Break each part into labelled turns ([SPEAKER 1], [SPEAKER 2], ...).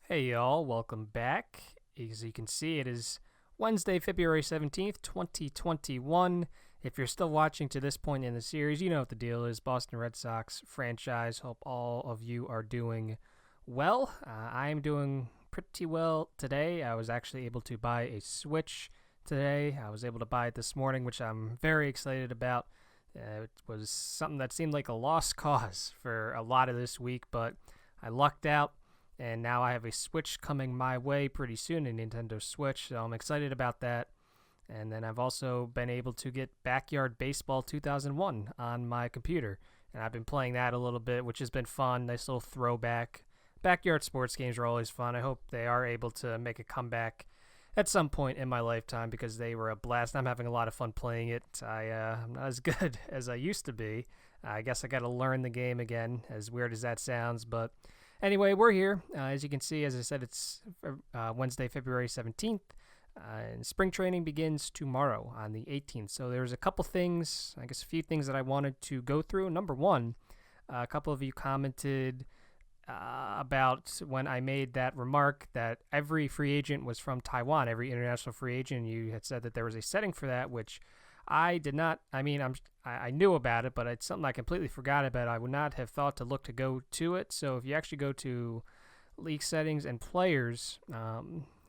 [SPEAKER 1] Hey y'all, welcome back. As you can see, it is Wednesday, February 17th, 2021. If you're still watching to this point in the series, you know what the deal is. Boston Red Sox franchise. Hope all of you are doing well. I am doing pretty well today. I was actually able to buy a Switch today. I was able to buy it this morning, which I'm very excited about. It was something that seemed like a lost cause for a lot of this week, but I lucked out and now I have a Switch coming my way pretty soon, a Nintendo Switch, so I'm excited about that. And then I've also been able to get Backyard Baseball 2001 on my computer, and I've been playing that a little bit, which has been fun. Nice little throwback. Backyard sports games are always fun. I hope they are able to make a comeback at some point in my lifetime because they were a blast. I'm having a lot of fun playing it. I'm not as good as I used to be. I guess I got to learn the game again, as weird as that sounds, but anyway, we're here. As you can see, as I said, it's Wednesday, February 17th. And spring training begins tomorrow on the 18th. So there's a couple things, I guess a few things that I wanted to go through. Number one, a couple of you commented about when I made that remark that every free agent was from Taiwan, every international free agent. You had said that there was a setting for that, which I did not. I mean, I knew about it, but it's something I completely forgot about. I would not have thought to look to go to it. So if you actually go to league settings and players,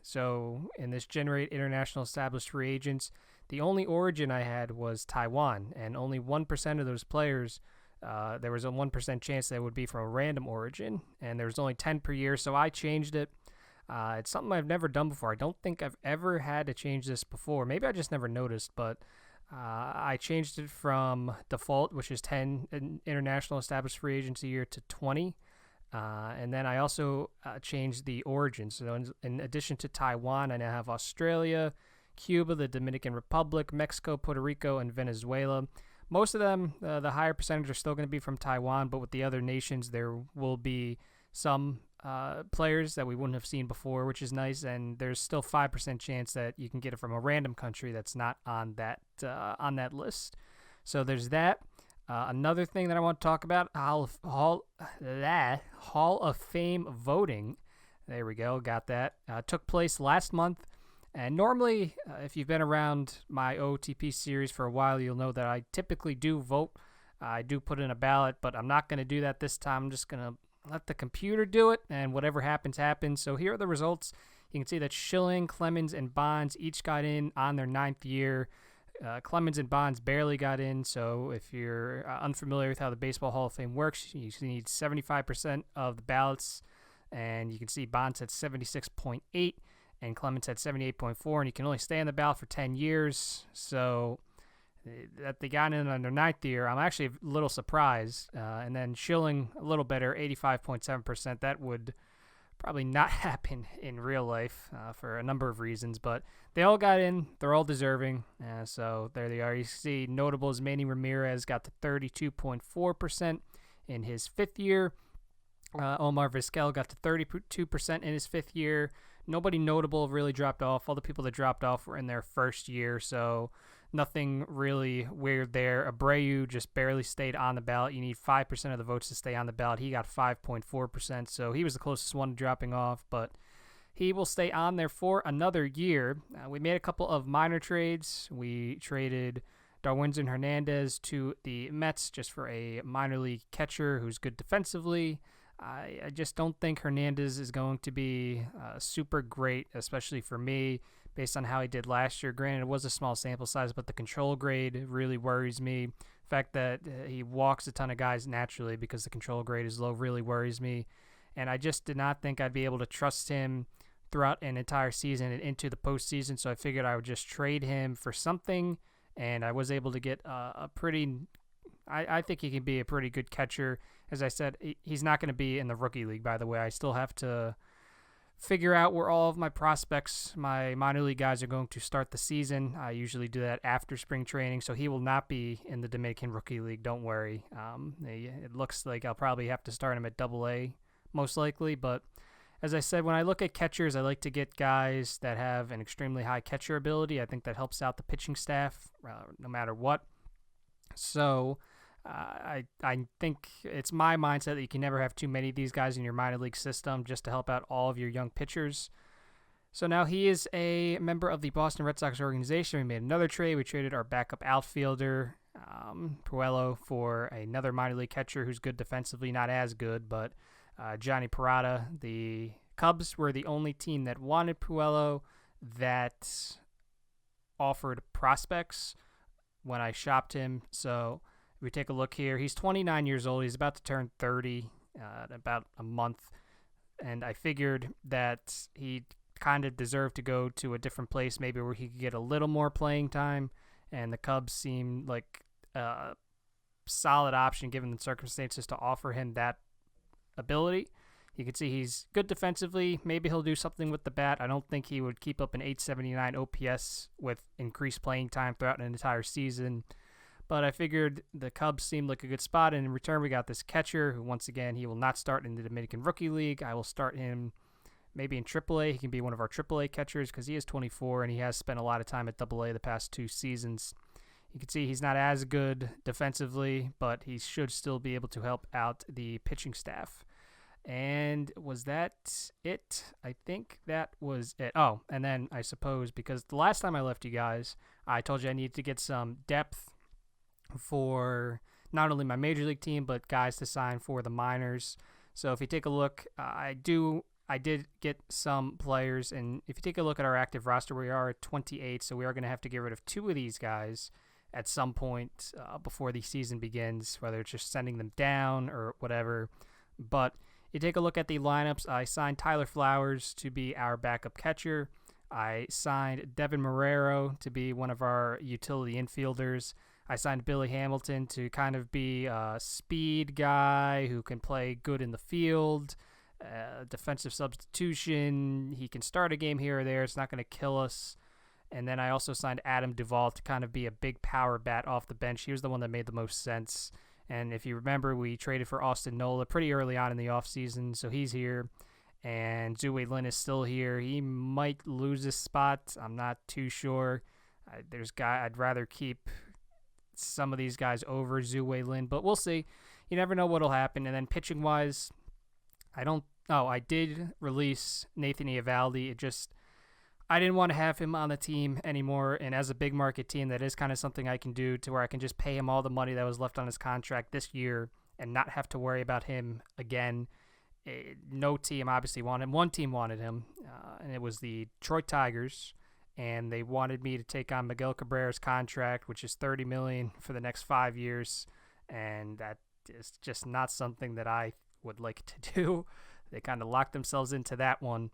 [SPEAKER 1] so in this generate international established free agents, the only origin I had was Taiwan, and only 1% of those players. There was a 1% chance they would be from a random origin, and there was only 10 per year. So I changed it. It's something I've never done before. I don't think I've ever had to change this before. Maybe I just never noticed, but I changed it from default, which is 10 international established free agents a year, to 20. And then I also changed the origin. So in addition to Taiwan, I now have Australia, Cuba, the Dominican Republic, Mexico, Puerto Rico, and Venezuela. Most of them, the higher percentage, are still going to be from Taiwan, but with the other nations, there will be some players that we wouldn't have seen before, which is nice. And there's still 5% chance that you can get it from a random country that's not on that list. So there's that. Another thing that I want to talk about, Hall of Fame voting. There we go, got that. Took place last month. And normally, if you've been around my OOTP series for a while, you'll know that I typically do vote. I do put in a ballot, but I'm not going to do that this time. I'm just going to let the computer do it, and whatever happens, happens. So here are the results. You can see that Schilling, Clemens, and Bonds each got in on their 9th year. Clemens and Bonds barely got in, so if you're unfamiliar with how the Baseball Hall of Fame works, you need 75% of the ballots, and you can see Bonds at 76.8, and Clemens at 78.4, and you can only stay on the ballot for 10 years, so that they got in on their 9th year, I'm actually a little surprised. And then Schilling, a little better, 85.7%. That would probably not happen in real life for a number of reasons, but they all got in. They're all deserving. So there they are. You see notables, Manny Ramirez got to 32.4% in his 5th year. Omar Vizquel got to 32% in his 5th year. Nobody notable really dropped off. All the people that dropped off were in their 1st year, so nothing really weird there. Abreu just barely stayed on the ballot. You need 5% of the votes to stay on the ballot. He got 5.4%, so he was the closest one to dropping off, but he will stay on there for another year. We made a couple of minor trades. We traded Darwinzon Hernandez to the Mets just for a minor league catcher who's good defensively. I just don't think Hernandez is going to be super great, especially for me, based on how he did last year. Granted, it was a small sample size, but the control grade really worries me. The fact that he walks a ton of guys naturally because the control grade is low really worries me. And I just did not think I'd be able to trust him throughout an entire season and into the postseason, so I figured I would just trade him for something, and I was able to get a pretty... I think he can be a pretty good catcher. As I said, he's not going to be in the rookie league, by the way. I still have to figure out where all of my prospects, my minor league guys, are going to start the season. I usually do that after spring training, so he will not be in the Dominican Rookie League. Don't worry. It looks like I'll probably have to start him at Double-A, most likely. But as I said, when I look at catchers, I like to get guys that have an extremely high catcher ability. I think that helps out the pitching staff no matter what. So I think it's my mindset that you can never have too many of these guys in your minor league system just to help out all of your young pitchers. So now he is a member of the Boston Red Sox organization. We made another trade. We traded our backup outfielder, Puello, for another minor league catcher who's good defensively, not as good, but Johnny Parada. The Cubs were the only team that wanted Puello that offered prospects when I shopped him. So if we take a look here, he's 29 years old. He's about to turn 30 in about a month. And I figured that he kind of deserved to go to a different place, maybe where he could get a little more playing time. And the Cubs seemed like a solid option given the circumstances to offer him that ability. You can see he's good defensively. Maybe he'll do something with the bat. I don't think he would keep up an 879 OPS with increased playing time throughout an entire season. But I figured the Cubs seemed like a good spot. And in return, we got this catcher who, once again, he will not start in the Dominican Rookie League. I will start him maybe in AAA. He can be one of our AAA catchers because he is 24 and he has spent a lot of time at AA the past 2 seasons. You can see he's not as good defensively, but he should still be able to help out the pitching staff. And was that it? I think that was it. Oh, and then I suppose because the last time I left you guys, I told you I needed to get some depth for not only my major league team, but guys to sign for the minors. So if you take a look, I did get some players. And if you take a look at our active roster, we are at 28. So we are going to have to get rid of 2 of these guys at some point before the season begins, whether it's just sending them down or whatever. But you take a look at the lineups. I signed Tyler Flowers to be our backup catcher. I signed Devin Marrero to be one of our utility infielders. I signed Billy Hamilton to kind of be a speed guy who can play good in the field, defensive substitution. He can start a game here or there. It's not going to kill us. And then I also signed Adam Duvall to kind of be a big power bat off the bench. He was the one that made the most sense. And if you remember, we traded for Austin Nola pretty early on in the offseason, so he's here. And Zue Lin is still here. He might lose his spot. I'm not too sure. I'd rather keep some of these guys over Zue Lin, but we'll see. You never know what'll happen. And then pitching-wise, I did release Nathan Eovaldi. I didn't want to have him on the team anymore, and as a big market team, that is kind of something I can do to where I can just pay him all the money that was left on his contract this year and not have to worry about him again. No team obviously wanted him. One team wanted him, and it was the Detroit Tigers, and they wanted me to take on Miguel Cabrera's contract, which is $30 million for the next 5 years, and that is just not something that I would like to do. They kind of locked themselves into that one.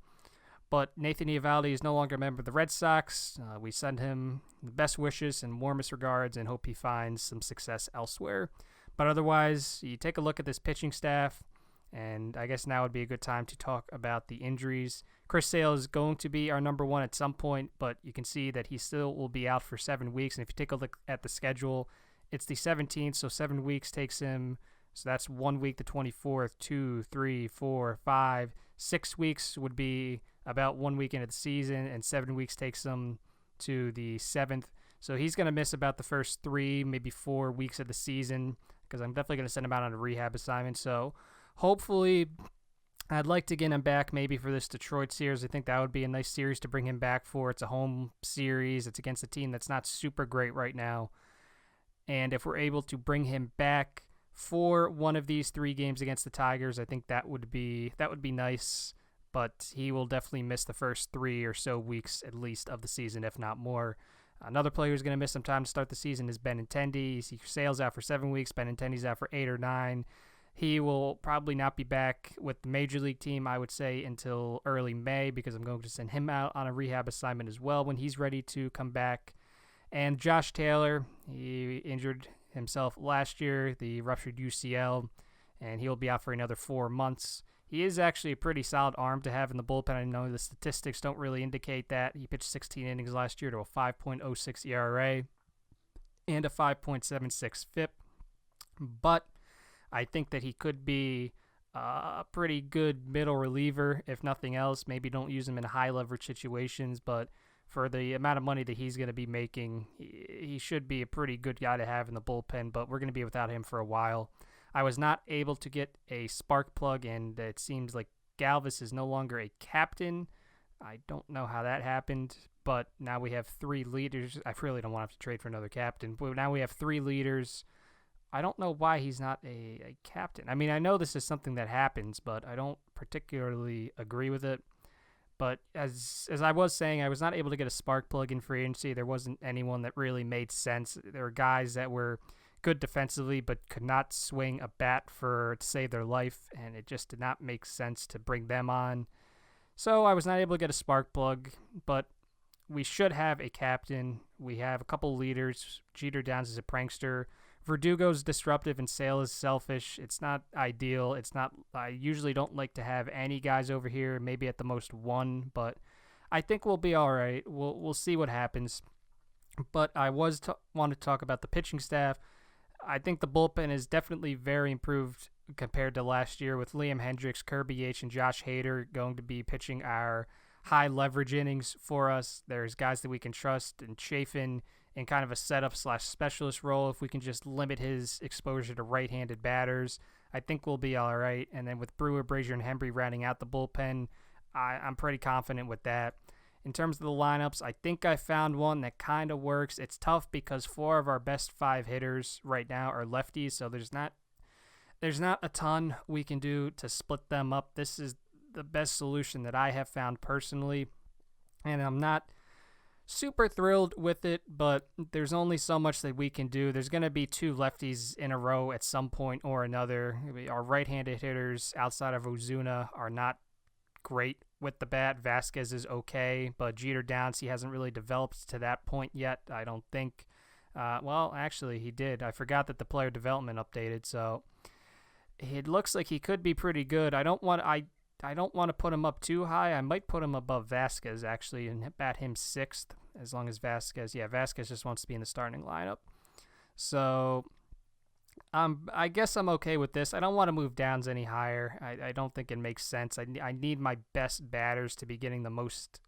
[SPEAKER 1] But Nathan Eovaldi is no longer a member of the Red Sox. We send him the best wishes and warmest regards and hope he finds some success elsewhere. But otherwise, you take a look at this pitching staff, and I guess now would be a good time to talk about the injuries. Chris Sale is going to be our number 1 at some point, but you can see that he still will be out for 7 weeks. And if you take a look at the schedule, it's the 17th, so 7 weeks takes him. So that's 1 week, the 24th, 2, 3, 4, 5, 6 weeks would be about 1 week into the season, and 7 weeks takes him to the 7th. So he's going to miss about the first 3, maybe 4 weeks of the season because I'm definitely going to send him out on a rehab assignment. So hopefully I'd like to get him back maybe for this Detroit series. I think that would be a nice series to bring him back for. It's a home series. It's against a team that's not super great right now. And if we're able to bring him back for one of these 3 games against the Tigers, I think that would be nice. But he will definitely miss the first 3 or so weeks at least of the season, if not more. Another player who's going to miss some time to start the season is Benintendi. He sails out for 7 weeks. Benintendi's out for 8 or 9. He will probably not be back with the major league team, I would say, until early May because I'm going to send him out on a rehab assignment as well when he's ready to come back. And Josh Taylor, he injured himself last year, the ruptured UCL, and he'll be out for another 4 months. He is actually a pretty solid arm to have in the bullpen. I know the statistics don't really indicate that. He pitched 16 innings last year to a 5.06 ERA and a 5.76 FIP. But I think that he could be a pretty good middle reliever, if nothing else. Maybe don't use him in high leverage situations, but for the amount of money that he's going to be making, he should be a pretty good guy to have in the bullpen, but we're going to be without him for a while. I was not able to get a spark plug, and it seems like Galvis is no longer a captain. I don't know how that happened, but now we have 3 leaders. I really don't want to have to trade for another captain, but now we have 3 leaders. I don't know why he's not a captain. I mean, I know this is something that happens, but I don't particularly agree with it. But as I was saying, I was not able to get a spark plug in free agency. There wasn't anyone that really made sense. There were guys that were good defensively but could not swing a bat to save their life, and it just did not make sense to bring them on. So I was not able to get a spark plug, but we should have a captain. We have a couple leaders. Jeter Downs is a prankster. Verdugo's disruptive and Sale is selfish. It's not ideal. I usually don't like to have any guys over here, maybe at the most 1, but I think we'll be all right. We'll see what happens. But I want to talk about the pitching staff. I think the bullpen is definitely very improved compared to last year, with Liam Hendricks, Kirby Yates, and Josh Hader going to be pitching our high leverage innings for us. There's guys that we can trust, and Chafin in kind of a setup/specialist role. If we can just limit his exposure to right-handed batters, I think we'll be all right. And then with Brewer, Brazier, and Hembry rounding out the bullpen, I'm pretty confident with that. In terms of the lineups, I think I found one that kind of works. It's tough because 4 of our best 5 hitters right now are lefties, so there's not a ton we can do to split them up. This is the best solution that I have found personally, and I'm not super thrilled with it, but there's only so much that we can do. There's going to be 2 lefties in a row at some point or another. Our right-handed hitters outside of Ozuna are not great with the bat. Vasquez is okay, but Jeter Downs, he hasn't really developed to that point yet, I don't think. Well, actually, he did. I forgot that the player development updated, so it looks like he could be pretty good. I don't want to put him up too high. I might put him above Vasquez, actually, and bat him 6th, as long as Vasquez just wants to be in the starting lineup. So I guess I'm okay with this. I don't want to move Downs any higher. I don't think it makes sense. I need my best batters to be getting the most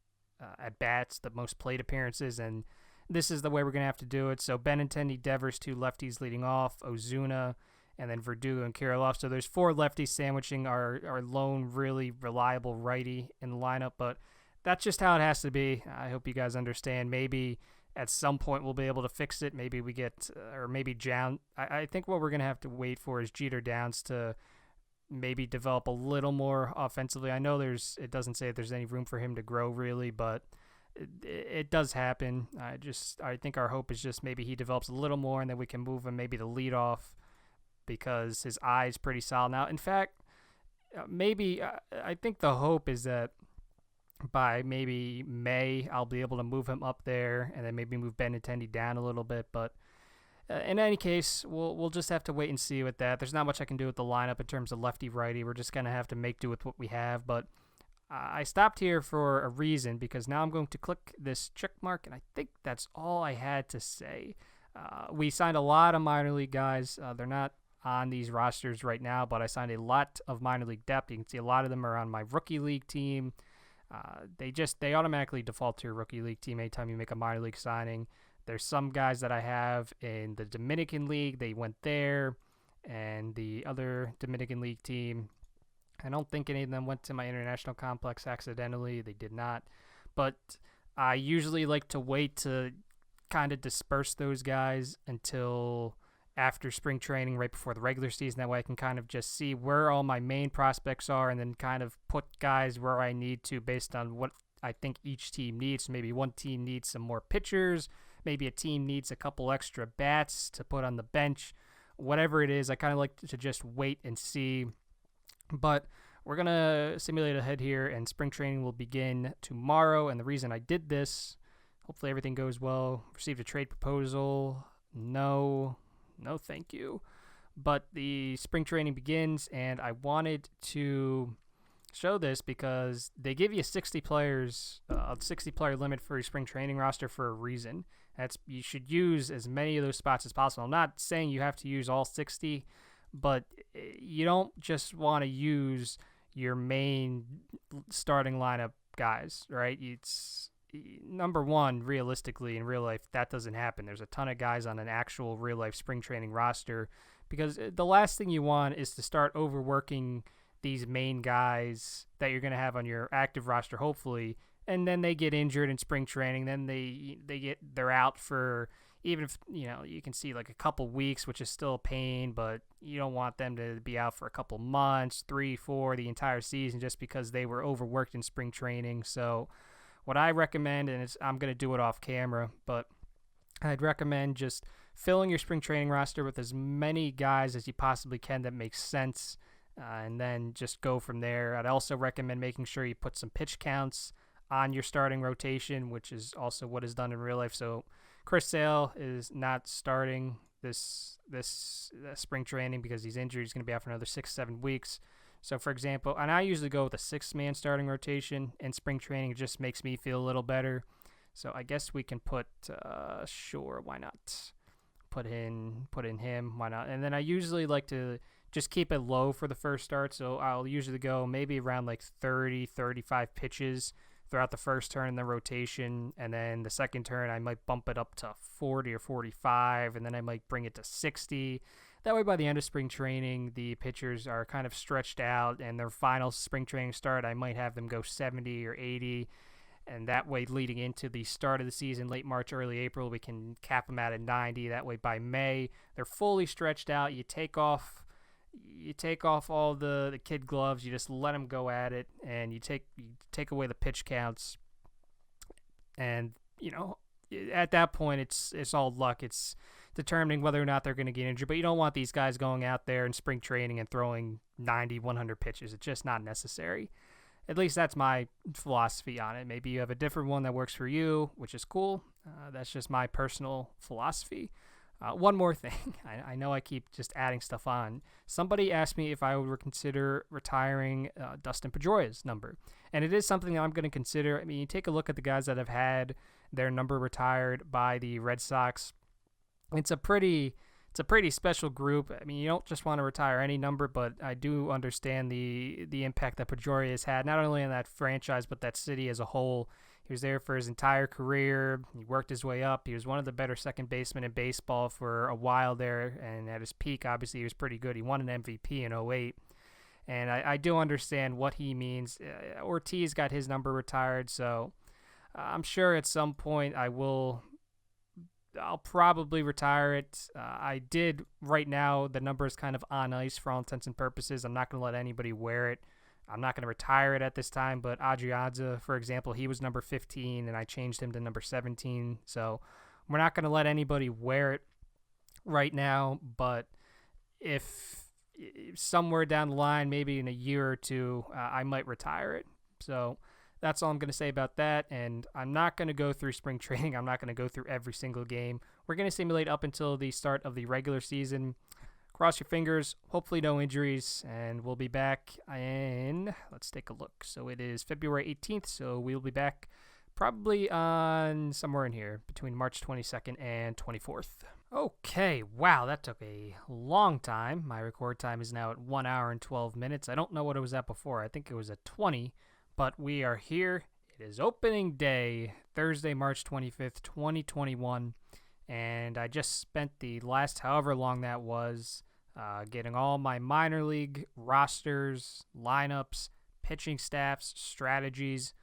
[SPEAKER 1] at-bats, the most plate appearances, and this is the way we're going to have to do it. So Benintendi, Devers, 2 lefties leading off, Ozuna, and then Verdugo and Kirilloff. So there's 4 lefties sandwiching our lone really reliable righty in the lineup, but that's just how it has to be. I hope you guys understand. Maybe at some point we'll be able to fix it. Maybe we get, or maybe I think what we're going to have to wait for is Jeter Downs to maybe develop a little more offensively. I know it doesn't say if there's any room for him to grow really, but it does happen. I think our hope is just maybe he develops a little more, and then we can move him maybe to lead off, because his eye is pretty solid now. In fact, I think the hope is that by maybe May, I'll be able to move him up there, and then maybe move Benintendi down a little bit. But in any case, we'll just have to wait and see with that. There's not much I can do with the lineup in terms of lefty-righty. We're just going to have to make do with what we have. But I stopped here for a reason, because now I'm going to click this check mark, and I think that's all I had to say. We signed a lot of minor league guys. They're not on these rosters right now, but I signed a lot of minor league depth. You can see a lot of them are on my rookie league team. They automatically default to your rookie league team anytime you make a minor league signing. There's some guys that I have in the Dominican League. They went there, and the other Dominican League team, I don't think any of them went to my international complex accidentally. They did not. But I usually like to wait to kind of disperse those guys until after spring training, right before the regular season. That way I can kind of just see where all my main prospects are, and then kind of put guys where I need to based on what I think each team needs. Maybe one team needs some more pitchers. Maybe a team needs a couple extra bats to put on the bench. Whatever it is, I kind of like to just wait and see. But we're going to simulate ahead here, and spring training will begin tomorrow. And the reason I did this, hopefully everything goes well. Received a trade proposal. No, thank you. But the spring training begins, and I wanted to show this because they give you 60 players, a 60-player limit for your spring training roster for a reason. You should use as many of those spots as possible. I'm not saying you have to use all 60, but you don't just want to use your main starting lineup guys, right? number one, realistically, in real life, that doesn't happen. There's a ton of guys on an actual real life spring training roster because the last thing you want is to start overworking these main guys that you're going to have on your active roster, hopefully, and then they get injured in spring training. Then they're out for, even if you can see like a couple weeks, which is still a pain, but you don't want them to be out for a couple months, 3, 4, the entire season just because they were overworked in spring training. So what I recommend, and I'm going to do it off camera, but I'd recommend just filling your spring training roster with as many guys as you possibly can that makes sense, and then just go from there. I'd also recommend making sure you put some pitch counts on your starting rotation, which is also what is done in real life. So Chris Sale is not starting this spring training because he's injured. He's going to be out for another 6-7 weeks. So, for example, and I usually go with a 6-man starting rotation in spring training. It just makes me feel a little better. So I guess we can put, sure, why not? Put in him, why not? And then I usually like to just keep it low for the first start. So I'll usually go maybe around like 30, 35 pitches throughout the first turn in the rotation, and then the second turn I might bump it up to 40 or 45, and then I might bring it to 60. That way by the end of spring training, the pitchers are kind of stretched out, and their final spring training start, I might have them go 70 or 80, and that way leading into the start of the season, late March, early April, we can cap them out at 90. That way by May, they're fully stretched out. You take off all the kid gloves, you just let them go at it, and you take away the pitch counts, and at that point it's all luck. It's determining whether or not they're going to get injured, but you don't want these guys going out there in spring training and throwing 90, 100 pitches. It's just not necessary. At least that's my philosophy on it. Maybe you have a different one that works for you, which is cool. That's just my personal philosophy. One more thing. I know I keep just adding stuff on. Somebody asked me if I would consider retiring Dustin Pedroia's number. And it is something that I'm going to consider. I mean, you take a look at the guys that have had their number retired by the Red Sox. It's a pretty special group. I mean, you don't just want to retire any number, but I do understand the impact that Pedroia has had, not only in that franchise, but that city as a whole. He was there for his entire career. He worked his way up. He was one of the better second basemen in baseball for a while there, and at his peak, obviously, he was pretty good. He won an MVP in 2008, and I do understand what he means. Ortiz got his number retired, so I'm sure at some point I'll probably retire it. I did right now. The number is kind of on ice for all intents and purposes. I'm not going to let anybody wear it. I'm not going to retire it at this time, but Adrianza, for example, he was number 15, and I changed him to number 17. So we're not going to let anybody wear it right now, but if somewhere down the line, maybe in a year or two, I might retire it. So that's all I'm going to say about that, and I'm not going to go through spring training. I'm not going to go through every single game. We're going to simulate up until the start of the regular season. Cross your fingers, hopefully no injuries, and we'll be back in, let's take a look. So it is February 18th, so we'll be back probably on somewhere in here between March 22nd and 24th. Okay, wow, that took a long time. My record time is now at 1 hour and 12 minutes. I don't know what it was at before. I think it was at 20, but we are here. It is opening day, Thursday, March 25th, 2021. And I just spent the last however long that was getting all my minor league rosters, lineups, pitching staffs, strategies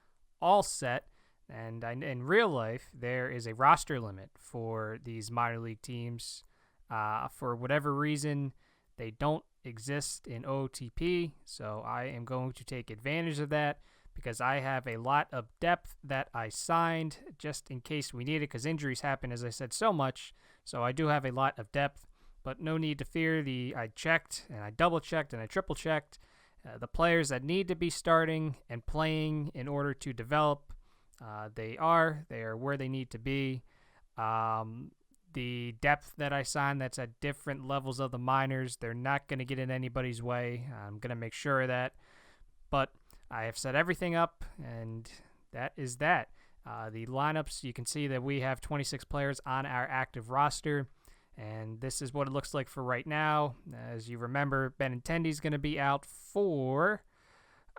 [SPEAKER 1] all set. And in real life, there is a roster limit for these minor league teams. For whatever reason, they don't exist in OOTP. So I am going to take advantage of that, because I have a lot of depth that I signed just in case we need it, because injuries happen, as I said, so much. So I do have a lot of depth, but no need to fear. I checked, and I double-checked, and I triple-checked. The players that need to be starting and playing in order to develop, they are where they need to be. The depth that I signed that's at different levels of the minors, they're not going to get in anybody's way. I'm going to make sure of that. But I have set everything up, and that is that. The lineups, you can see that we have 26 players on our active roster, and this is what it looks like for right now. As you remember, Benintendi is going to be out for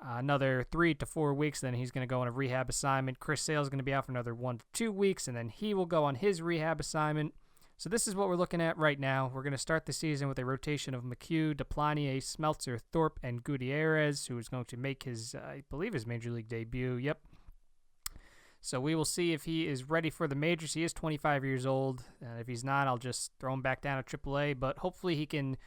[SPEAKER 1] another 3 to 4 weeks. Then he's going to go on a rehab assignment. Chris Sale is going to be out for another 1 to 2 weeks, and then he will go on his rehab assignment. So this is what we're looking at right now. We're going to start the season with a rotation of McHugh, Deplanier, Smeltzer, Thorpe, and Gutierrez, who is going to make his, I believe, his major league debut. Yep. So we will see if he is ready for the majors. He is 25 years old. If he's not, I'll just throw him back down to AAA. But hopefully he can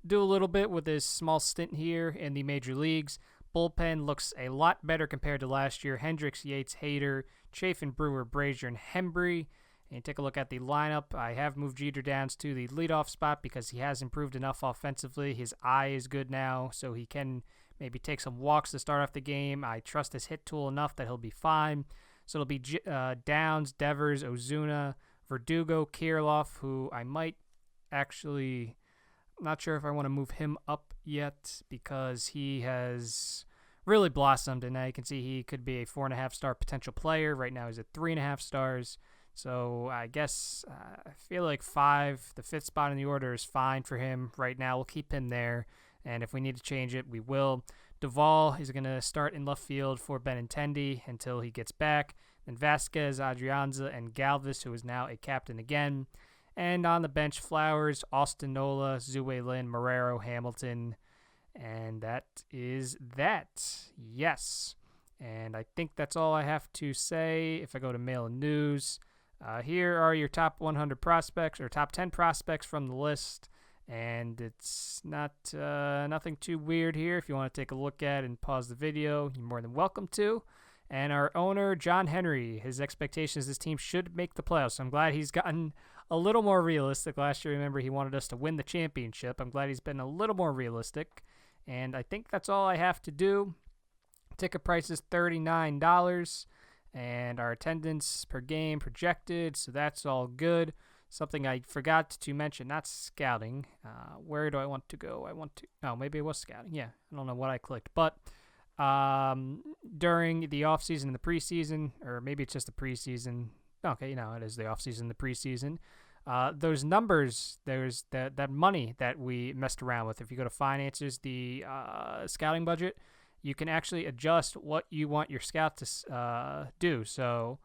[SPEAKER 1] do a little bit with his small stint here in the major leagues. Bullpen looks a lot better compared to last year. Hendricks, Yates, Hader, Chafin, Brewer, Brazier, and Hembry. And take a look at the lineup. I have moved Jeter Downs to the leadoff spot because he has improved enough offensively. His eye is good now, so he can maybe take some walks to start off the game. I trust his hit tool enough that he'll be fine. So it'll be Downs, Devers, Ozuna, Verdugo, Kirilloff, who I might actually, I'm not sure if I want to move him up yet because he has really blossomed, and now you can see he could be a 4.5-star potential player. Right now he's at 3.5 stars. So I guess I feel like 5, the 5th spot in the order is fine for him right now. We'll keep him there, and if we need to change it, we will. Duvall is going to start in left field for Benintendi until he gets back. Then Vasquez, Adrianza, and Galvis, who is now a captain again. And on the bench, Flowers, Austin Nola, Zue Lin, Marrero, Hamilton. And that is that. Yes. And I think that's all I have to say. If I go to Mail and News, here are your top 100 prospects, or top 10 prospects from the list. And it's not nothing too weird here. If you want to take a look at it and pause the video, you're more than welcome to. And our owner, John Henry, his expectations, this team should make the playoffs. So I'm glad he's gotten a little more realistic. Last year, remember, he wanted us to win the championship. I'm glad he's been a little more realistic. And I think that's all I have to do. Ticket price is $39. And our attendance per game projected, so that's all good. Something I forgot to mention, not scouting. Where do I want to go? Maybe it was scouting. Yeah, I don't know what I clicked. But during the offseason and the preseason, or maybe it's just the preseason. Okay, it is the offseason and the preseason. Those numbers, there's that money that we messed around with. If you go to finances, the scouting budget, you can actually adjust what you want your scout to do. So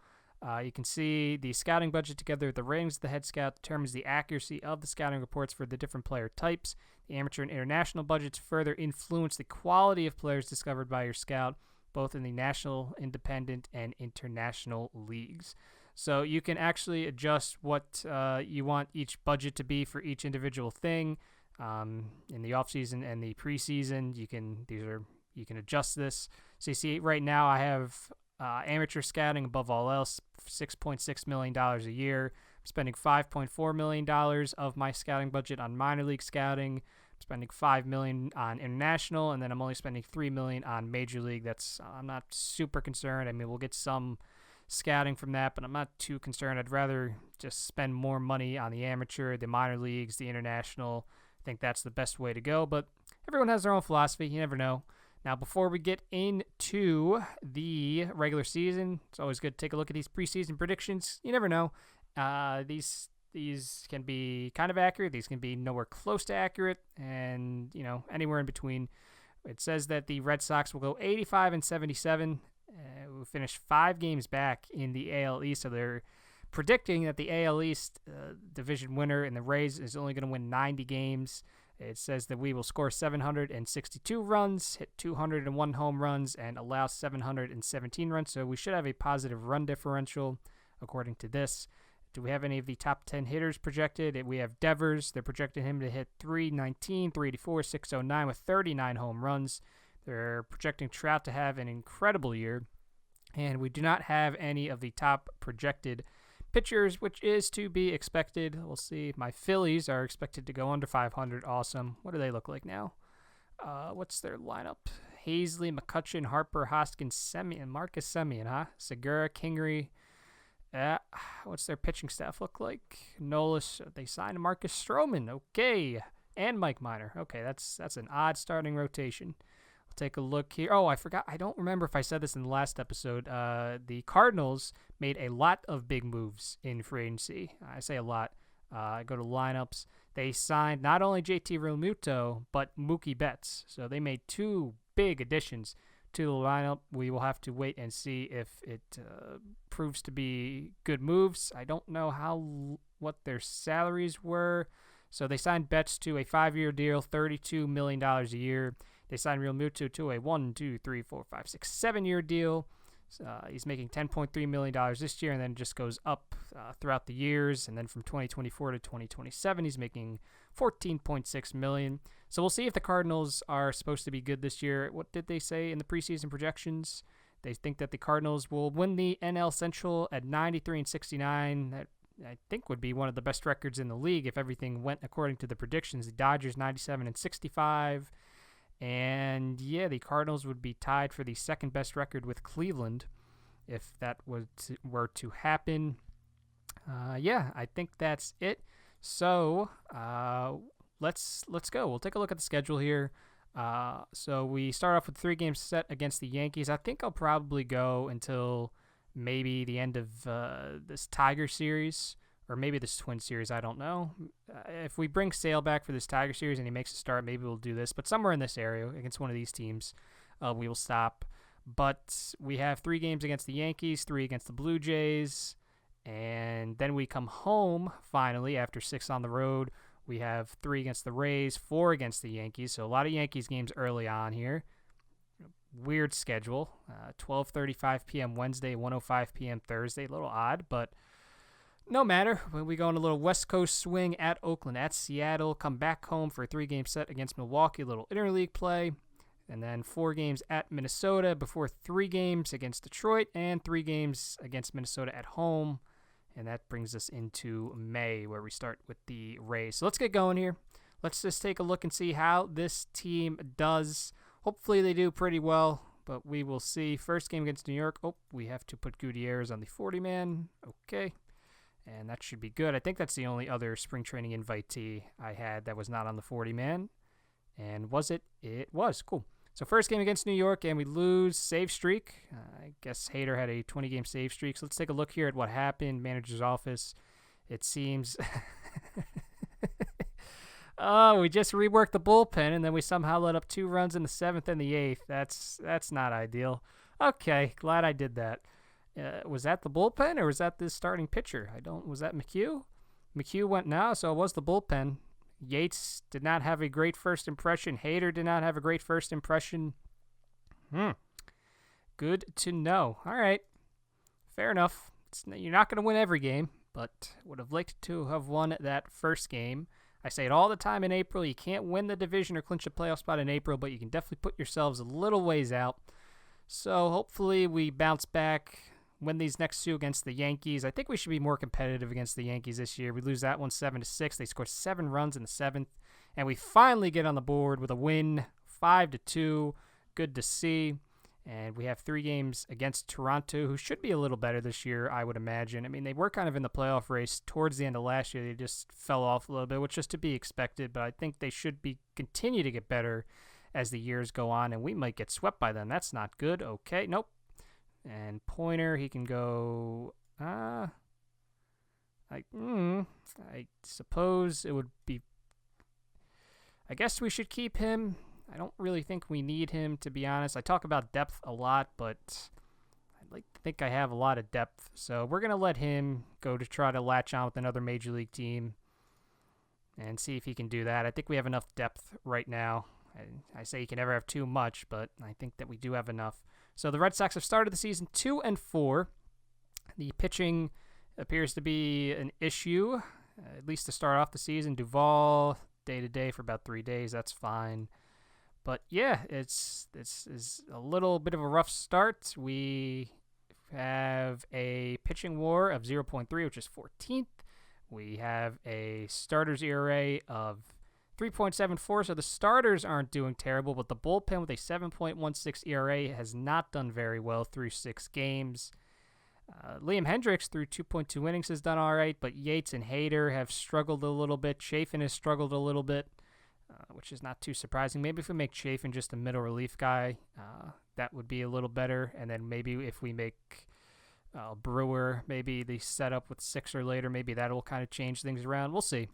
[SPEAKER 1] you can see the scouting budget together with the ratings of the head scout determines the accuracy of the scouting reports for the different player types. The amateur and international budgets further influence the quality of players discovered by your scout, both in the national, independent, and international leagues. So you can actually adjust what you want each budget to be for each individual thing. In the offseason and the preseason, you can adjust this. So you see right now I have amateur scouting above all else, $6.6 million a year. I'm spending $5.4 million of my scouting budget on minor league scouting. I'm spending $5 million on international, and then I'm only spending $3 million on major league. I'm not super concerned. I mean, we'll get some scouting from that, but I'm not too concerned. I'd rather just spend more money on the amateur, the minor leagues, the international. I think that's the best way to go, but everyone has their own philosophy. You never know. Now, before we get into the regular season, it's always good to take a look at these preseason predictions. You never know. These can be kind of accurate. These can be nowhere close to accurate, and anywhere in between. It says that the Red Sox will go 85-77. We'll finish 5 games back in the AL East, so they're predicting that the AL East division winner in the Rays is only going to win 90 games. It says that we will score 762 runs, hit 201 home runs, and allow 717 runs. So we should have a positive run differential, according to this. Do we have any of the top 10 hitters projected? We have Devers. They're projecting him to hit 319, 384, 609 with 39 home runs. They're projecting Trout to have an incredible year. And we do not have any of the top projected pitchers, which is to be expected. We'll see. My Phillies are expected to go under 500. Awesome. What do they look like now? What's their lineup? Hazley, McCutcheon, Harper, Hoskins, Semien, Marcus Semien, huh? Segura, Kingery. What's their pitching staff look like? Nolas. They signed Marcus Stroman. Okay. And Mike Minor. Okay, that's an odd starting rotation. Take a look here. Oh, I forgot. I don't remember if I said this in the last episode. The Cardinals made a lot of big moves in free agency. I say a lot. I go to lineups. They signed not only JT Realmuto, but Mookie Betts. So they made 2 big additions to the lineup. We will have to wait and see if it proves to be good moves. I don't know what their salaries were. So they signed Betts to a 5-year deal, $32 million a year. They signed Real Muto to a 7-year deal. He's making $10.3 million this year, and then it just goes up throughout the years. And then from 2024 to 2027, he's making $14.6 million. So we'll see if the Cardinals are supposed to be good this year. What did they say in the preseason projections? They think that the Cardinals will win the NL Central at 93-69. That I think would be one of the best records in the league if everything went according to the predictions. The Dodgers 97-65. And yeah, the Cardinals would be tied for the second best record with Cleveland if that were to happen. Yeah, I think that's it. So let's go. We'll take a look at the schedule here. So we start off with 3 games set against the Yankees. I think I'll probably go until maybe the end of this Tiger series, or maybe this Twin series, I don't know. If we bring Sale back for this Tiger series and he makes a start, maybe we'll do this. But somewhere in this area against one of these teams, we will stop. But we have 3 games against the Yankees, 3 against the Blue Jays, and then we come home finally after 6 on the road. We have 3 against the Rays, 4 against the Yankees. So a lot of Yankees games early on here. Weird schedule. 12:35 p.m. Wednesday, 1:05 p.m. Thursday. A little odd, but no matter. When we go on a little West Coast swing at Oakland, at Seattle, come back home for a 3-game set against Milwaukee, a little interleague play, and then 4 games at Minnesota before 3 games against Detroit and 3 games against Minnesota at home. And that brings us into May, where we start with the Rays. So let's get going here. Let's just take a look and see how this team does. Hopefully they do pretty well, but we will see. First game against New York. Oh, we have to put Gutierrez on the 40-man. Okay. And that should be good. I think that's the only other spring training invitee I had that was not on the 40-man. And was it? It was. Cool. So first game against New York, and we lose. Save streak. I guess Hader had a 20-game save streak. So let's take a look here at what happened. Manager's office. It seems... Oh, we just reworked the bullpen, and then we somehow let up 2 runs in the 7th and the 8th. That's not ideal. Okay, glad I did that. Was that the bullpen, or was that the starting pitcher? Was that McHugh? McHugh went now, so it was the bullpen. Yates did not have a great first impression. Hader did not have a great first impression. Good to know. All right. Fair enough. You're not going to win every game, but would have liked to have won that first game. I say it all the time in April. You can't win the division or clinch a playoff spot in April, but you can definitely put yourselves a little ways out. So hopefully we bounce back, win these next 2 against the Yankees. I think we should be more competitive against the Yankees this year. We lose that one 7-6. They scored 7 runs in the 7th, and we finally get on the board with a win, 5-2. Good to see. And we have 3 games against Toronto, who should be a little better this year, I would imagine. I mean, they were kind of in the playoff race towards the end of last year. They just fell off a little bit, which is to be expected. But I think they should continue to get better as the years go on, and we might get swept by them. That's not good. Okay, nope. And Pointer, he can go. I suppose it would be. I guess we should keep him. I don't really think we need him, to be honest. I talk about depth a lot, but I'd like to think I have a lot of depth. So we're going to let him go to try to latch on with another major league team and see if he can do that. I think we have enough depth right now. I say you can never have too much, but I think that we do have enough. So the Red Sox have started the season 2-4. The pitching appears to be an issue, at least to start off the season. Duvall, day-to-day for about 3 days. That's fine. But yeah, this is a little bit of a rough start. We have a pitching WAR of 0.3, which is 14th. We have a starters ERA of 3.74, so the starters aren't doing terrible, but the bullpen with a 7.16 ERA has not done very well through 6 games. Liam Hendricks through 2.2 innings has done all right, but Yates and Hader have struggled a little bit. Chafin has struggled a little bit. Which is not too surprising. Maybe if we make Chafin just a middle relief guy, that would be a little better. And then maybe if we make Brewer, maybe the setup with Sixer later, maybe that will kind of change things around. We'll see.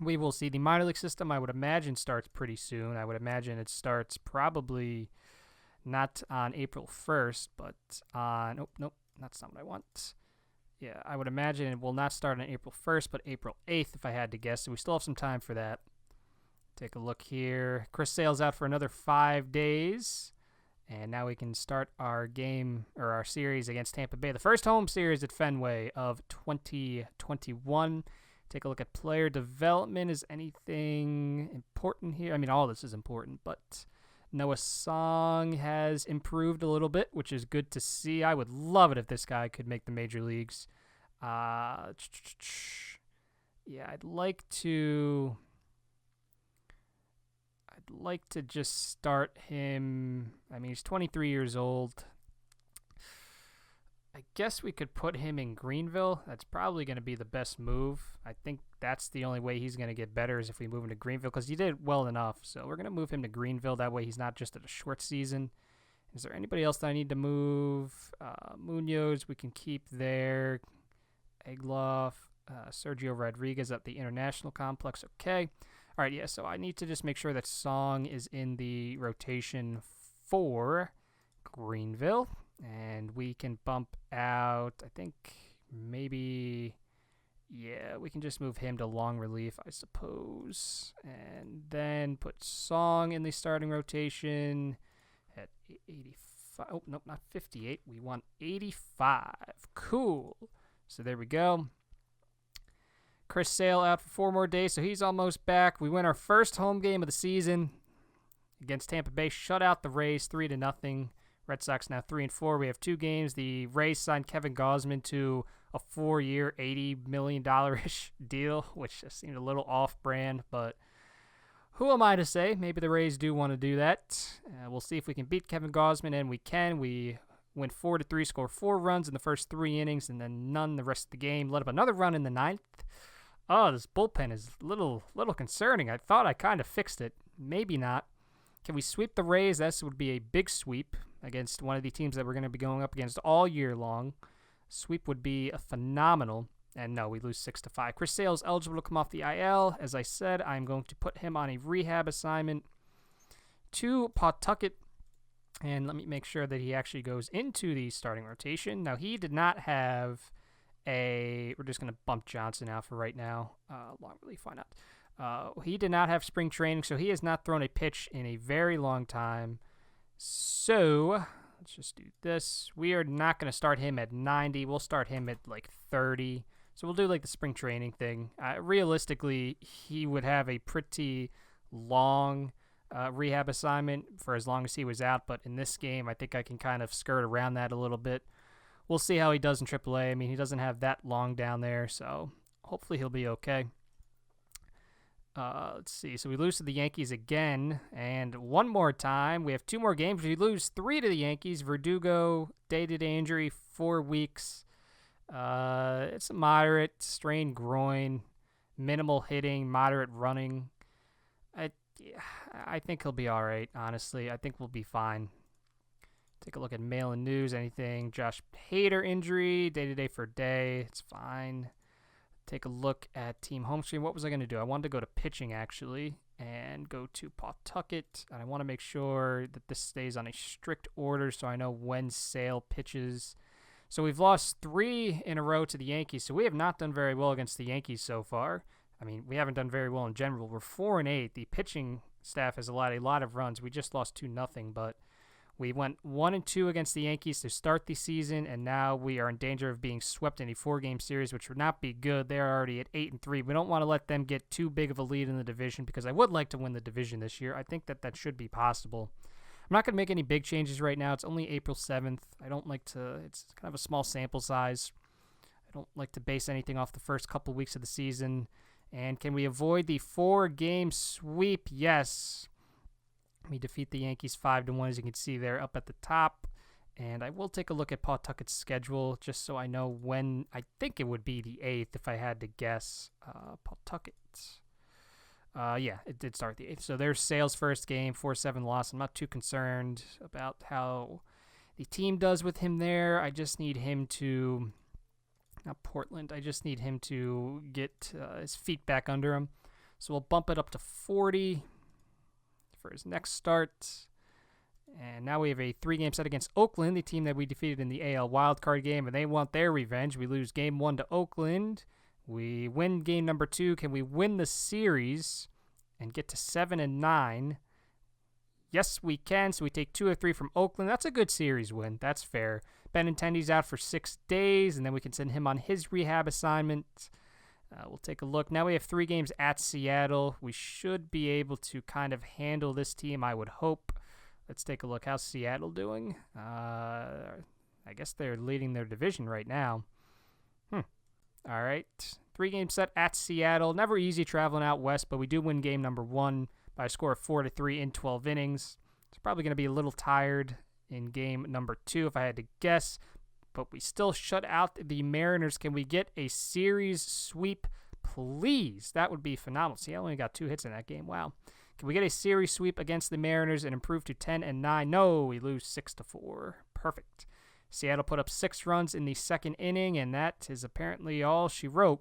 [SPEAKER 1] We will see. The minor league system, I would imagine, starts pretty soon. I would imagine it starts probably not on April 1st, but on... Oh, nope, that's not what I want. Yeah, I would imagine it will not start on April 1st, but April 8th, if I had to guess. So we still have some time for that. Take a look here. Chris Sale's out for another 5 days. And now we can start our game, or our series against Tampa Bay. The first home series at Fenway of 2021. Take a look at player development. Is anything important here? I mean, all this is important, but Noah Song has improved a little bit, which is good to see. I would love it if this guy could make the major leagues. Yeah, I'd like to just start him. I mean, he's 23 years old. I guess we could put him in Greenville. That's probably going to be the best move. I think that's the only way he's going to get better is if we move him to Greenville because he did well enough. So we're going to move him to Greenville. That way he's not just at a short season. Is there anybody else that I need to move? Munoz, we can keep there. Egloff, Sergio Rodriguez at the International Complex. Okay. All right, yeah, so I need to just make sure that Song is in the rotation for Greenville. And we can bump out, I think, maybe, yeah, we can just move him to long relief, I suppose. And then put Song in the starting rotation at 85. Oh, nope, not 58. We want 85. Cool. So there we go. Chris Sale out for 4 more days, so he's almost back. We win our first home game of the season against Tampa Bay. Shut out the Rays 3-0. Red Sox now 3-4. We have 2 games. The Rays signed Kevin Gausman to a 4-year, $80 million-ish deal, which just seemed a little off-brand, but who am I to say? Maybe the Rays do want to do that. We'll see if we can beat Kevin Gausman, and we can. We went 4-3, score 4 runs in the first 3 innings, and then none the rest of the game. Let up another run in the 9th. Oh, this bullpen is a little concerning. I thought I kind of fixed it. Maybe not. Can we sweep the Rays? This would be a big sweep against one of the teams that we're going to be going up against all year long. Sweep would be a phenomenal. And no, we lose 6-5. Chris Sale is eligible to come off the IL. As I said, I'm going to put him on a rehab assignment to Pawtucket. And let me make sure that he actually goes into the starting rotation. Now, he did not have we're just going to bump Johnson out for right now. Long relief, why not? He did not have spring training, so he has not thrown a pitch in a very long time. So let's just do this. We are not going to start him at 90. We'll start him at like 30. So we'll do like the spring training thing. Realistically, he would have a pretty long rehab assignment for as long as he was out. But in this game, I think I can kind of skirt around that a little bit. We'll see how he does in AAA. I mean, he doesn't have that long down there, so hopefully he'll be okay. Let's see. So we lose to the Yankees again, and one more time. We have 2 more games. We lose 3 to the Yankees. Verdugo, day-to-day injury, 4 weeks. It's a moderate strained groin, minimal hitting, moderate running. I think he'll be all right, honestly. I think we'll be fine. Take a look at Mail and News. Anything? Josh Hader injury, day-to-day for day. It's fine. Take a look at team home screen. What was I going to do? I wanted to go to pitching, actually, and go to Pawtucket. And I want to make sure that this stays on a strict order so I know when Sale pitches. So we've lost 3 in a row to the Yankees, so we have not done very well against the Yankees so far. I mean, we haven't done very well in general. We're 4-8. The pitching staff has allowed a lot of runs. We just lost 2-0, but we went 1-2 against the Yankees to start the season, and now we are in danger of being swept in a 4-game series, which would not be good. They're already at 8-3. We don't want to let them get too big of a lead in the division because I would like to win the division this year. I think that should be possible. I'm not going to make any big changes right now. It's only April 7th. I don't like to – it's kind of a small sample size. I don't like to base anything off the first couple weeks of the season. And can we avoid the 4-game sweep? Yes. We defeat the Yankees 5-1, as you can see there up at the top. And I will take a look at Pawtucket's schedule just so I know when. I think it would be the 8th if I had to guess. Pawtucket. Yeah, it did start the 8th. So there's Sale's first game, 4-7 loss. I'm not too concerned about how the team does with him there. I just need him to, not Portland, I just need him to get his feet back under him. So we'll bump it up to 40 for his next start. And now we have a 3-game set against Oakland, the team that we defeated in the AL wildcard game, and they want their revenge. We lose game 1 to Oakland. We win game number 2. Can we win the series and get to 7-9? Yes, we can. So we take 2 of 3 from Oakland. That's a good series win. That's fair. Benintendi's out for 6 days, and then we can send him on his rehab assignment. We'll take a look. Now we have 3 games at Seattle. We should be able to kind of handle this team, I would hope. Let's take a look. How's Seattle doing? I guess they're leading their division right now. All right. 3-game set at Seattle. Never easy traveling out west, but we do win game number 1 by a score of 4-3 in 12 innings. It's probably going to be a little tired in game number 2 if I had to guess, but we still shut out the Mariners. Can we get a series sweep, please? That would be phenomenal. See, I only got 2 hits in that game. Wow. Can we get a series sweep against the Mariners and improve to 10-9? No, we lose 6-4. Perfect. Seattle put up 6 runs in the 2nd inning, and that is apparently all she wrote.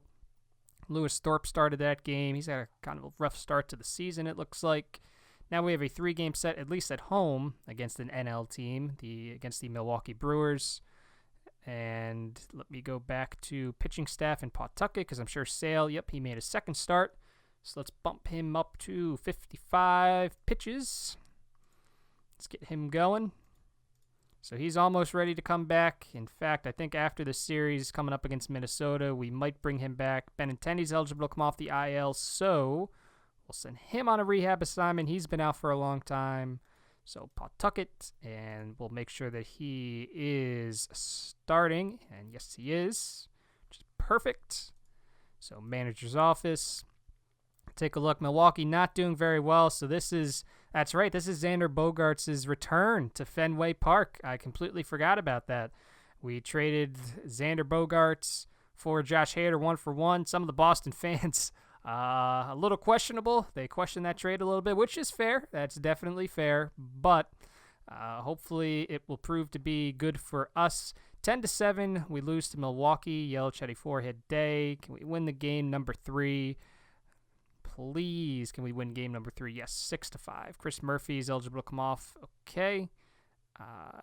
[SPEAKER 1] Lewis Thorpe started that game. He's had a kind of a rough start to the season, it looks like. Now we have a 3-game set, at least at home, against an NL team, against the Milwaukee Brewers. And let me go back to pitching staff in Pawtucket, because I'm sure Sale, yep, he made a 2nd start. So let's bump him up to 55 pitches. Let's get him going. So he's almost ready to come back. In fact, I think after the series coming up against Minnesota, we might bring him back. Benintendi's eligible to come off the IL, so we'll send him on a rehab assignment. He's been out for a long time. So Pawtucket, and we'll make sure that he is starting. And yes, he is, which is perfect. So manager's office. Take a look. Milwaukee not doing very well. So that's right. This is Xander Bogaerts' return to Fenway Park. I completely forgot about that. We traded Xander Bogaerts for Josh Hader 1-for-1. Some of the Boston fans, a little questionable. They questioned that trade a little bit, which is fair. That's definitely fair. But hopefully it will prove to be good for us. 10-7, we lose to Milwaukee. Yelich had a 4-hit day. Can we win the game number 3? Please, can we win game number 3? Yes, 6-5. Chris Murphy is eligible to come off. Okay.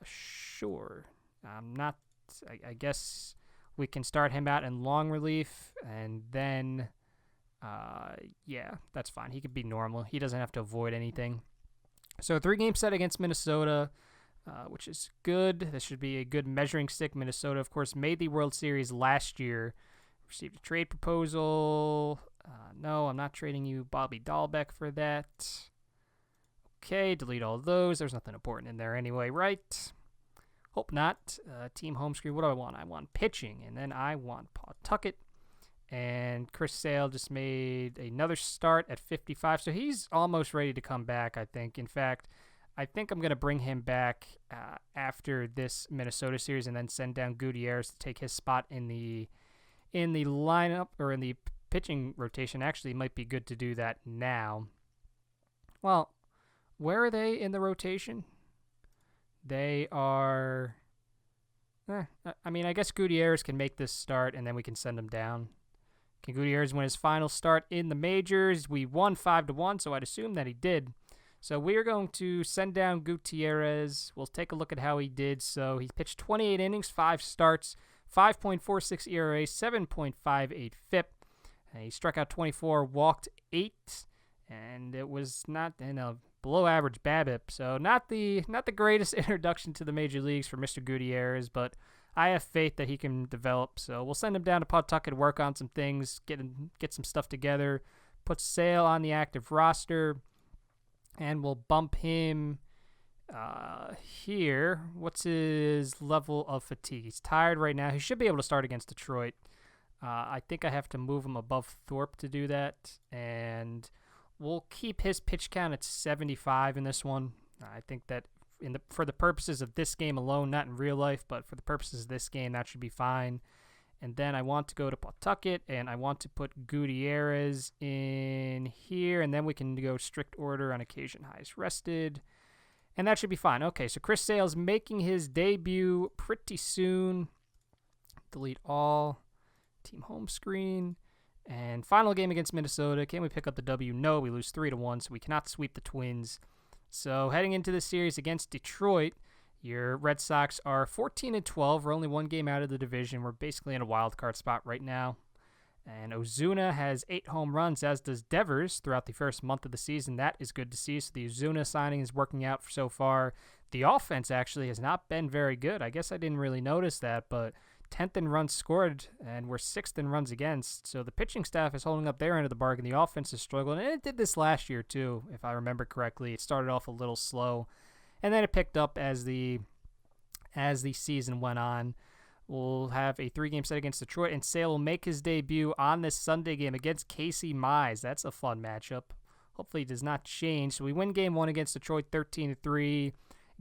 [SPEAKER 1] Sure. I guess we can start him out in long relief, and then, yeah, that's fine. He could be normal. He doesn't have to avoid anything. So a 3-game set against Minnesota, which is good. This should be a good measuring stick. Minnesota, of course, made the World Series last year. Received a trade proposal. No, I'm not trading you Bobby Dahlbeck for that. Okay, delete all those. There's nothing important in there anyway, right? Hope not. Team home screen. What do I want? I want pitching, and then I want Pawtucket. And Chris Sale just made another start at 55, so he's almost ready to come back, I think. In fact, I think I'm going to bring him back after this Minnesota series and then send down Gutierrez to take his spot in the lineup, or in the pitching rotation. Actually, it might be good to do that now. Well, where are they in the rotation? They are... I mean, I guess Gutierrez can make this start, and then we can send him down. Can Gutierrez win his final start in the majors? We won 5-1, so I'd assume that he did. So we are going to send down Gutierrez. We'll take a look at how he did. So he pitched 28 innings, 5 starts, 5.46 ERA, 7.58 FIP. He struck out 24, walked 8, and it was not below average BABIP. So not the greatest introduction to the major leagues for Mr. Gutierrez, but I have faith that he can develop. So we'll send him down to Pawtucket to work on some things, get some stuff together, put Sale on the active roster, and we'll bump him here. What's his level of fatigue? He's tired right now. He should be able to start against Detroit. I think I have to move him above Thorpe to do that, and we'll keep his pitch count at 75 in this one. I think that for the purposes of this game alone, not in real life, but for the purposes of this game, that should be fine. And then I want to go to Pawtucket, and I want to put Gutierrez in here, and then we can go strict order on occasion highest rested, and that should be fine. Okay, so Chris Sale's making his debut pretty soon. Delete all. Team home screen. And final game against Minnesota. Can we pick up the W? No, we lose 3-1, so we cannot sweep the Twins. So heading into the series against Detroit, your Red Sox are 14-12. We're only one game out of the division. We're basically in a wild card spot right now. And Ozuna has 8 home runs, as does Devers, throughout the first month of the season. That is good to see. So the Ozuna signing is working out so far. The offense actually has not been very good. I guess I didn't really notice that, but 10th in runs scored, and we're 6th in runs against. So the pitching staff is holding up their end of the bargain. The offense is struggling, and it did this last year too, if I remember correctly. It started off a little slow, and then it picked up as the season went on. We'll have a 3-game set against Detroit, and Sale will make his debut on this Sunday game against Casey Mize. That's a fun matchup. Hopefully it does not change. So we win game 1 against Detroit 13-3.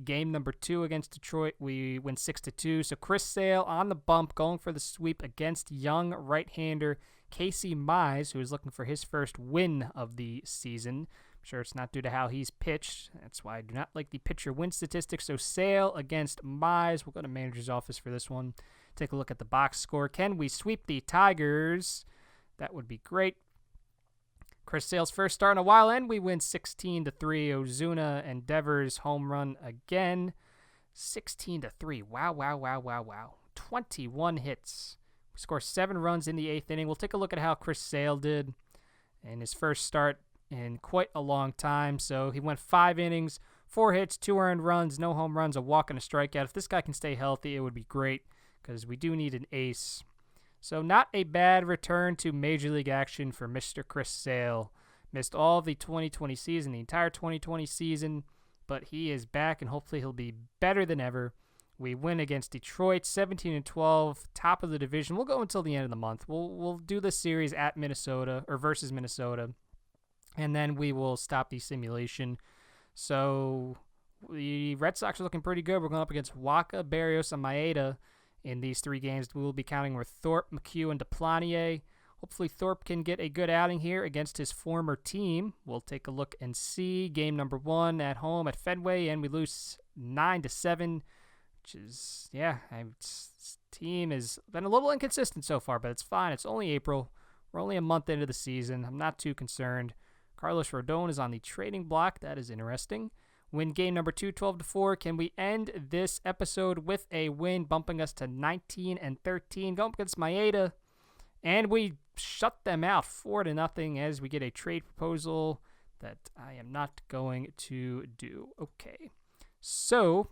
[SPEAKER 1] Game number 2 against Detroit, we win 6-2. So Chris Sale on the bump, going for the sweep against young right-hander Casey Mize, who is looking for his first win of the season. I'm sure it's not due to how he's pitched. That's why I do not like the pitcher win statistics. So Sale against Mize. We'll go to manager's office for this one. Take a look at the box score. Can we sweep the Tigers? That would be great. Chris Sale's first start in a while, and we win 16-3. Ozuna and Devers home run again. 16-3. Wow. 21 hits. We score 7 runs in the 8th inning. We'll take a look at how Chris Sale did in his first start in quite a long time. So he went 5 innings, 4 hits, 2 earned runs, no home runs, a walk and a strikeout. If this guy can stay healthy, it would be great because we do need an ace. So not a bad return to Major League action for Mr. Chris Sale. Missed all of the 2020 season, the entire 2020 season, but he is back, and hopefully he'll be better than ever. We win against Detroit, 17-12, top of the division. We'll go until the end of the month. We'll do this series at Minnesota, or versus Minnesota, and then we will stop the simulation. So the Red Sox are looking pretty good. We're going up against Waka, Berrios, and Maeda. In these 3 games, we will be counting with Thorpe, McHugh, and Deplantier. Hopefully Thorpe can get a good outing here against his former team. We'll take a look and see. Game number 1 at home at Fenway, and we lose 9-7, which is, this team has been a little inconsistent so far, but it's fine. It's only April. We're only a month into the season. I'm not too concerned. Carlos Rodon is on the trading block. That is interesting. Win game number 2, 12-4. Can we end this episode with a win, bumping us to 19-13? Going against Maeda, and we shut them out 4-0 as we get a trade proposal that I am not going to do. Okay, so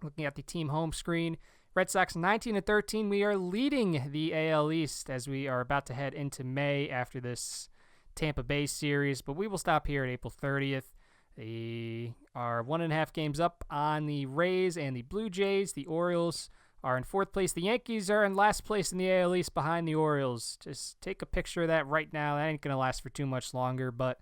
[SPEAKER 1] looking at the team home screen, Red Sox 19-13. We are leading the AL East as we are about to head into May after this Tampa Bay series, but we will stop here at April 30th. They are 1.5 games up on the Rays and the Blue Jays. The Orioles are in 4th place. The Yankees are in last place in the AL East behind the Orioles. Just take a picture of that right now. That ain't going to last for too much longer, but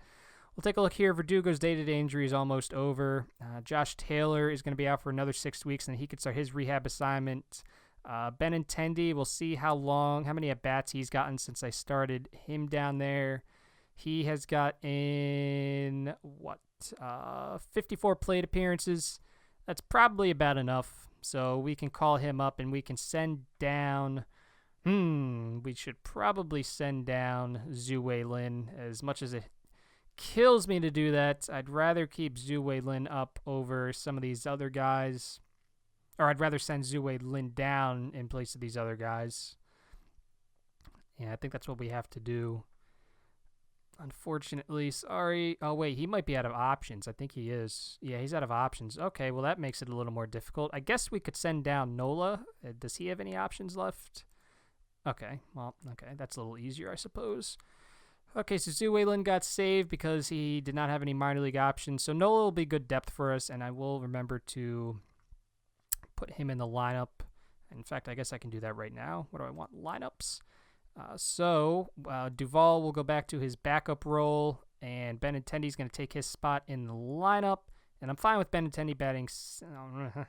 [SPEAKER 1] we'll take a look here. Verdugo's day-to-day injury is almost over. Josh Taylor is going to be out for another 6 weeks, and he could start his rehab assignment. Benintendi, we'll see how many at-bats he's gotten since I started him down there. He has got in, 54 plate appearances. That's probably about enough. So we can call him up and we can send down, we should probably send down Zhu Lin. As much as it kills me to do that, I'd rather keep Zhu Lin up over some of these other guys. Or I'd rather send Zhu Lin down in place of these other guys. Yeah, I think that's what we have to do. Unfortunately, sorry. Oh, wait, he might be out of options. I think he is. Yeah, he's out of options. Okay, well, that makes it a little more difficult. I guess we could send down Nola. Does he have any options left? Okay, well, that's a little easier, I suppose. Okay, so Zhu Lin got saved because he did not have any minor league options. So Nola will be good depth for us, and I will remember to put him in the lineup. In fact, I guess I can do that right now. What do I want? Lineups. So Duvall will go back to his backup role, and Benintendi is going to take his spot in the lineup. And I'm fine with Benintendi batting.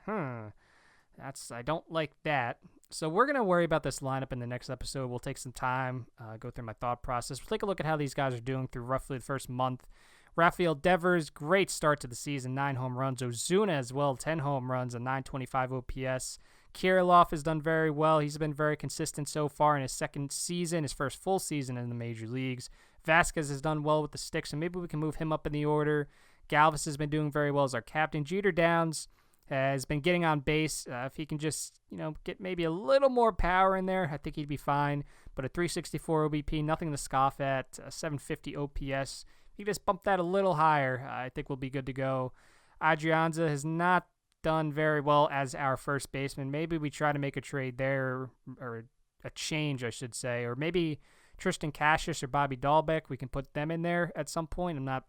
[SPEAKER 1] I don't like that. So we're going to worry about this lineup in the next episode. We'll take some time, go through my thought process. We'll take a look at how these guys are doing through roughly the first month. Rafael Devers, great start to the season, 9 home runs. Ozuna as well, 10 home runs, a 925 OPS. Kirilloff has done very well. He's been very consistent so far in his second season, his first full season in the major leagues. Vasquez has done well with the sticks, so maybe we can move him up in the order. Galvis has been doing very well as our captain. Jeter Downs has been getting on base. If he can just, get maybe a little more power in there, I think he'd be fine. But a 364 OBP, nothing to scoff at. A 750 OPS. If you just bump that a little higher, I think we'll be good to go. Adrianza has not done very well as our first baseman. Maybe we try to make a trade there, or a change, I should say. Or maybe Tristan Cassius or Bobby Dahlbeck, we can put them in there at some point. I'm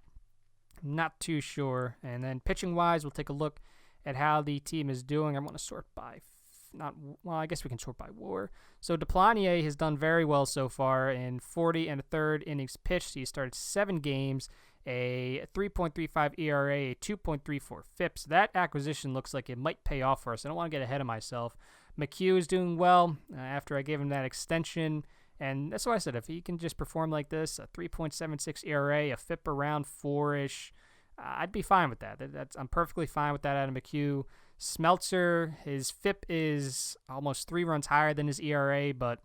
[SPEAKER 1] not too sure. And then pitching-wise, we'll take a look at how the team is doing. I want to sort by I guess we can sort by WAR. So Deplantier has done very well so far in 40 and a third innings pitched. He started 7 games, a 3.35 ERA, a 2.34 FIP. So that acquisition looks like it might pay off for us. I don't want to get ahead of myself. McHugh is doing well after I gave him that extension. And that's why I said if he can just perform like this, a 3.76 ERA, a FIP around 4-ish, I'd be fine with that. I'm perfectly fine with that out of McHugh. Smeltzer, his FIP is almost 3 runs higher than his ERA, but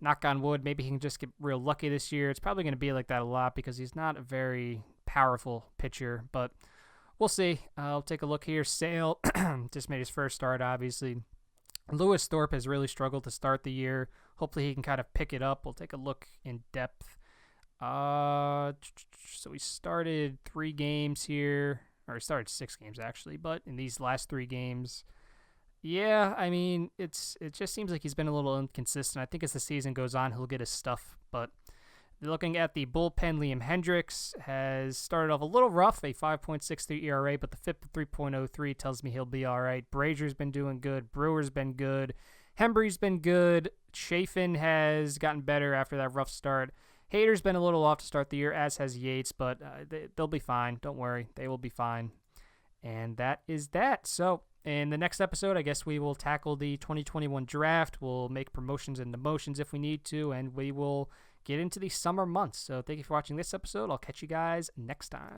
[SPEAKER 1] knock on wood, maybe he can just get real lucky this year. It's probably going to be like that a lot because he's not a very powerful pitcher, but we'll see. I'll take a look here. Sale just made his first start, obviously. Lewis Thorpe has really struggled to start the year. Hopefully he can kind of pick it up. We'll take a look in depth. So we started 3 games here. Or he started 6 games, actually. But in these last 3 games, yeah, I mean, it just seems like he's been a little inconsistent. I think as the season goes on, he'll get his stuff. But looking at the bullpen, Liam Hendricks has started off a little rough, a 5.63 ERA, but the FIP of 3.03 tells me he'll be all right. Brazier's been doing good. Brewer's been good. Hembry's been good. Chafin has gotten better after that rough start. Hader's been a little off to start the year, as has Yates, but they'll be fine. Don't worry. They will be fine. And that is that. So in the next episode, I guess we will tackle the 2021 draft. We'll make promotions and demotions if we need to, and we will get into the summer months. So thank you for watching this episode. I'll catch you guys next time.